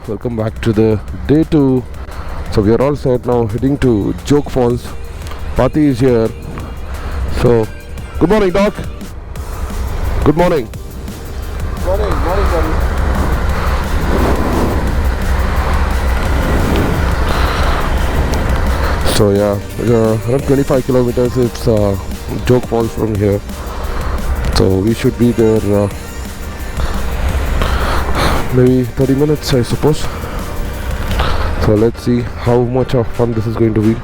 welcome back to the day 2. So we are all set now, heading to Joke Falls. Pati is here. So good morning, Doc. Good morning. Morning, buddy. So yeah, around 25 kilometers it's Joke Falls from here. So we should be there maybe 30 minutes, I suppose. So let's see how much of fun this is going to be.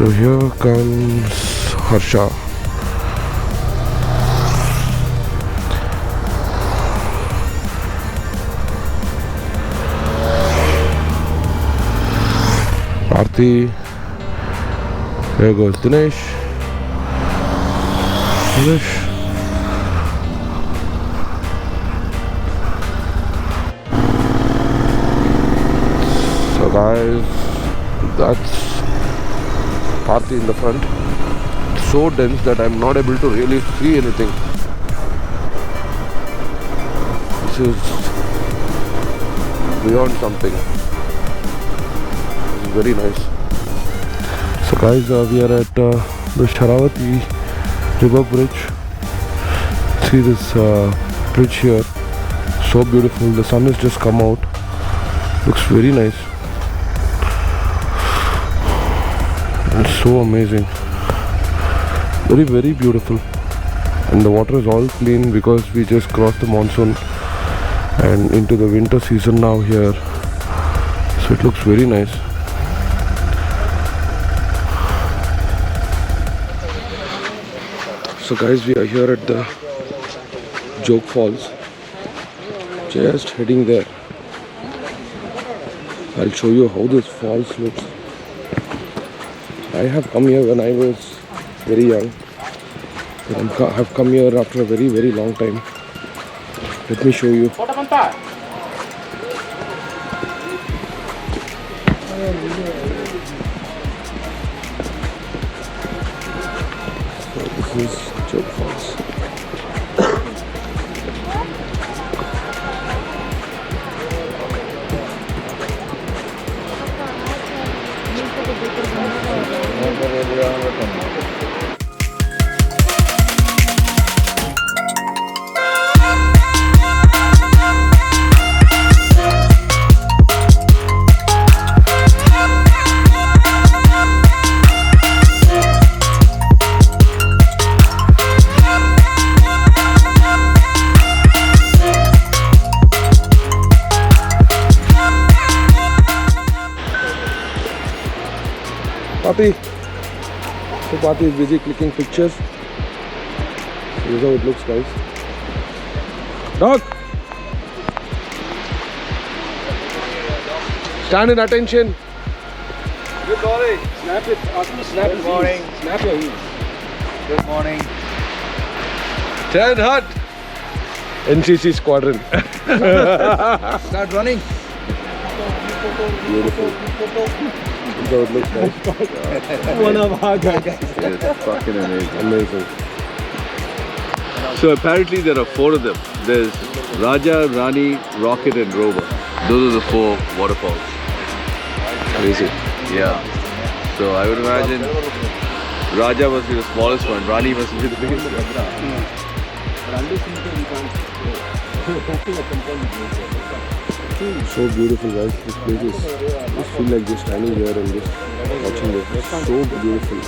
So here comes Harsha. Aarti. There goes Dinesh. So guys, that's Aarti in the front. It's so dense that I'm not able to really see anything. This is beyond something. It's very nice. So guys, we are at the Sharavati river bridge. See this bridge here. So beautiful. The sun has just come out. Looks very nice. It's so amazing, very beautiful, and the water is all clean because we just crossed the monsoon and into the winter season now here, so it looks very nice. So guys, we are here at the Joke Falls, just heading there. I'll show you how this falls looks. I have come here when I was very young, but I have come here after a very long time. Let me show you. So this is Joke Falls. Pati. So Pati is busy clicking pictures. This is how it looks, guys. Dog! Stand in attention. Good morning. Snap it. Ask me snap Good morning. Snap your heels. Good morning. Stand hut. NCC squadron. Start running. Beautiful. So it looks nice. One of our guys. It's fucking amazing. Amazing. So apparently there are 4 of them. There's Raja, Rani, Rocket and Rover. Those are the 4 waterfalls. Crazy. Yeah. So I would imagine Raja must be the smallest one. Rani must be the biggest one. So beautiful, guys. This place is. I feel like just standing here and just watching this. It's so beautiful.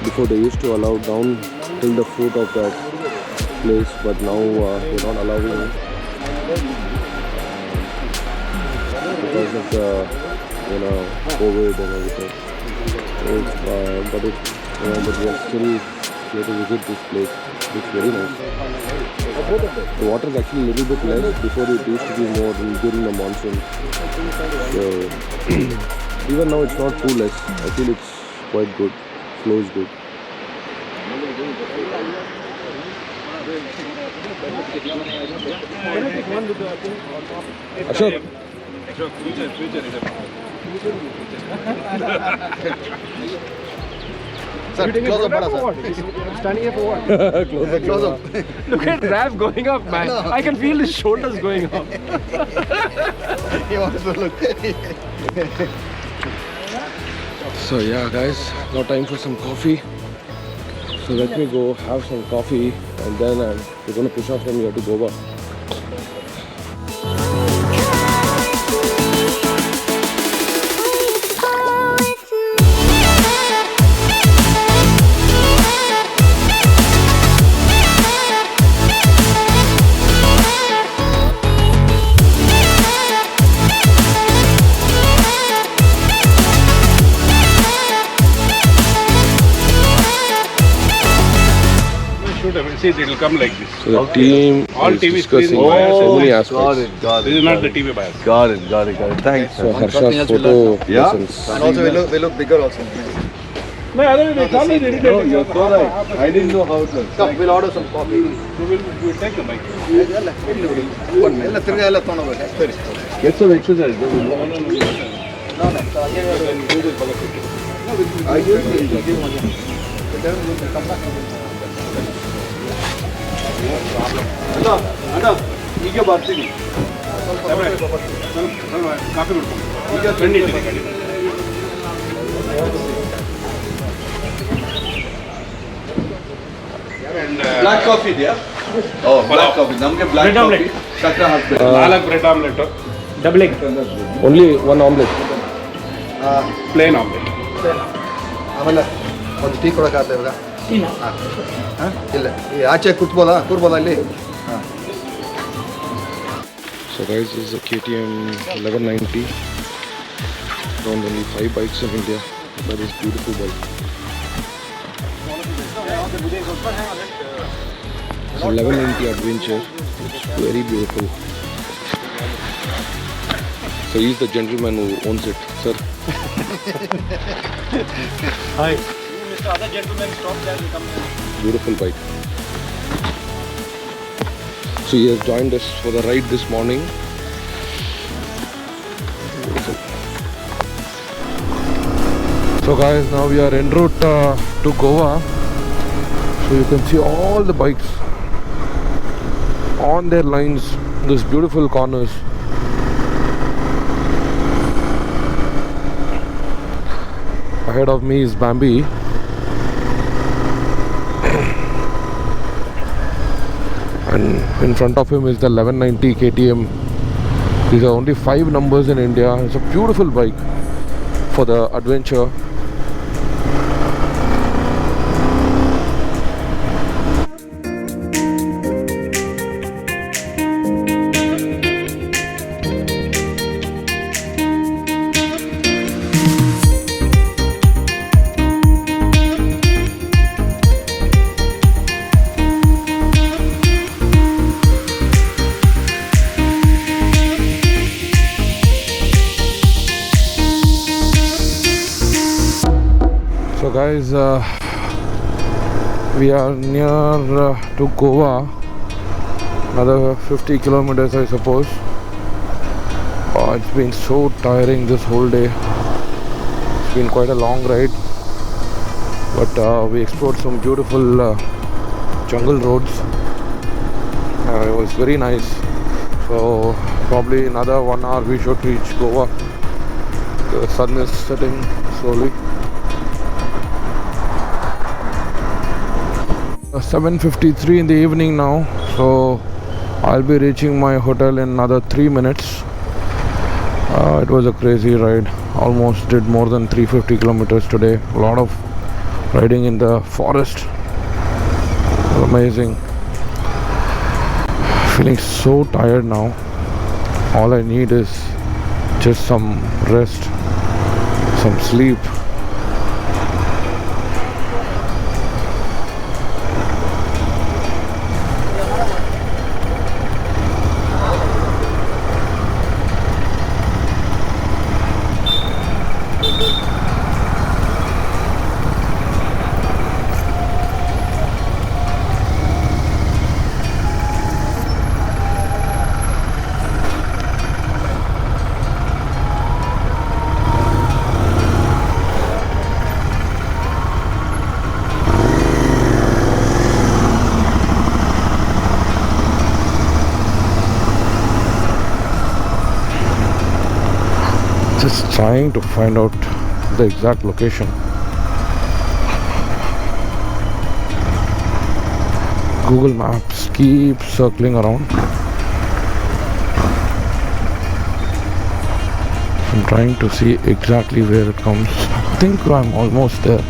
Before they used to allow down till the foot of that place, but now they're not allowing it because of the COVID and everything. But we are still here to visit this place. It's very nice. The water is actually a little bit less. Before it used to be more during the monsoon. So even now it's not too less. I feel it's quite good. Flow is good. Ashok. Sir, close up, sir. Standing here for what? Close up. Look at Raf going up, man. No. I can feel his shoulders going up. He wants to look. So yeah, guys, now time for some coffee. So let me go have some coffee, and then we're gonna push off from here to Goa. See, it will come like this. So the team All is TV discussing screen. so many aspects. Got it. This is not the TV bias. Got it. Thanks. So Harsha's photo Yeah. lessons. And also we look bigger also. No, otherwise they come and irritate. No, you're so right. I didn't know how it looks. Come, we'll order some coffee. So we'll take the mic. ಎಲ್ಲ ತಿರ್ಗಾ ಎಲ್ಲ ತಗೊಂಡೋಗ್ಬೇಕು ಸರಿ Get some exercise. ಅಣ್ಣ ಈಗ ಬರ್ತೀನಿ coffee ಬಿಡ್ಕೊಂಡು ಈಗ friend ಇಟ್ಟಿದೆ ಗಾಡಿ Black coffee ಇದೆಯಾ? Oh, black coffee. ನಮಗೆ black Bread coffee. omelette. ಸಕ್ಕರೆ ಹಾಕ್ಬೇಕು. 4 bread omelette double egg Only one omelette. Plain omelette ಆಮೇಲೆ ಒಂದು ಟೀ ಕೊಡೋಕ್ಕಾಗ್ತಾ ಇವಾಗ ಇಲ್ಲ ಈ ಆಚೆ ಕೂರ್ಬೋದಾ ಅಲ್ಲಿ ಹಾಂ So guys, this is a KTM 1190. Around only 5 bikes in India. That is beautiful bike. It's 1190 Adventure. It's very beautiful. So he's the gentleman who owns it, sir. Hi. Mr. Other gentleman, stop there, we come here. Beautiful bike. So he has joined us for the ride this morning. Beautiful. So guys, now we are en route to Goa. So you can see all the bikes on their lines, these beautiful corners. Ahead of me is Bambi. And in front of him is the 1190 KTM. These are only 5 numbers in India. It's a beautiful bike for the adventure. So guys, we are near to Goa. another 50 kilometers I suppose. It's been so tiring this whole day. It's been quite a long ride, but we explored some beautiful jungle roads. It was very nice. So probably another 1 hour we should reach Goa. The sun is setting slowly. 7:53 in the evening now, so I'll be reaching my hotel in another 3 minutes. It was a crazy ride. Almost did more than 350 kilometers today. A lot of riding in the forest. Amazing. Feeling so tired now. All I need is just some rest, some sleep. Just trying to find out the exact location. Google Maps keeps circling around. I'm trying to see exactly where it comes. I think I'm almost there.